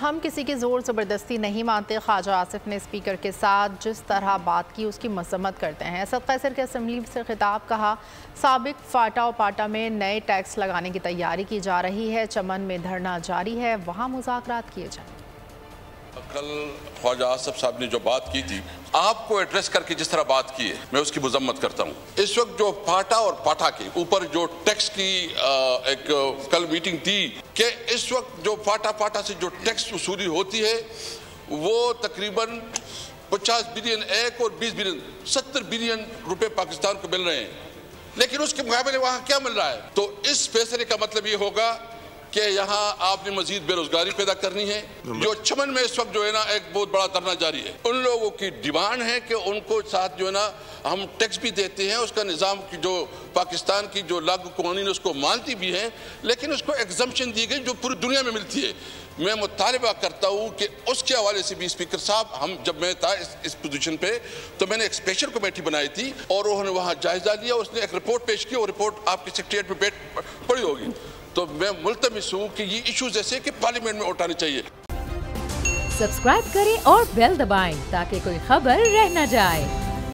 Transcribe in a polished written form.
ہم کسی کی زور زبردستی نہیں مانتے۔ خواجہ آصف نے اسپیکر کے ساتھ جس طرح بات کی اس کی مذمت کرتے ہیں۔ اسد قیصر کے اسمبلی سے خطاب، کہا سابق فاٹا و پاٹا میں نئے ٹیکس لگانے کی تیاری کی جا رہی ہے، چمن میں دھرنا جاری ہے، وہاں مذاکرات کیے جائیں۔ کل خواجہ آصف صاحب نے جو بات کی تھی، آپ کو ایڈریس کر کے جس طرح بات کی ہے، میں اس کی مذمت کرتا ہوں۔ اس وقت جو پاٹا اور پاٹا کے اوپر جو ٹیکس کی ایک کل میٹنگ تھی کہ اس وقت جو پاٹا سے جو ٹیکس وصولی ہوتی ہے وہ تقریباً 50 بلین ایک اور 20 بلین 70 بلین روپے پاکستان کو مل رہے ہیں، لیکن اس کے مقابلے وہاں کیا مل رہا ہے؟ تو اس فیصلے کا مطلب یہ ہوگا کہ یہاں آپ نے مزید بے روزگاری پیدا کرنی ہے۔ جو چمن میں اس وقت جو ہے نا ایک بہت بڑا دھرنا جاری ہے، ان لوگوں کی ڈیمانڈ ہے کہ ان کو ساتھ جو ہے نا ہم ٹیکس بھی دیتے ہیں، اس کا نظام کی جو پاکستان کی جو لاگو قوانین اس کو مانتی بھی ہیں، لیکن اس کو ایگزمپشن دی گئی جو پوری دنیا میں ملتی ہے۔ میں مطالبہ کرتا ہوں کہ اس کے حوالے سے بھی اسپیکر صاحب، جب میں تھا اس پوزیشن پہ تو میں نے ایک اسپیشل کمیٹی بنائی تھی اور انہوں نے وہاں جائزہ لیا، اس نے ایک رپورٹ پیش کی اور رپورٹ آپ کے سیکریٹریٹ میں پڑی ہوگی۔ تو میں ملتمس ہوں کہ یہ ایشوز ایسے کہ پارلیمنٹ میں اٹھانے چاہیے۔ سبسکرائب کریں اور بیل دبائیں تاکہ کوئی خبر رہ نہ جائے۔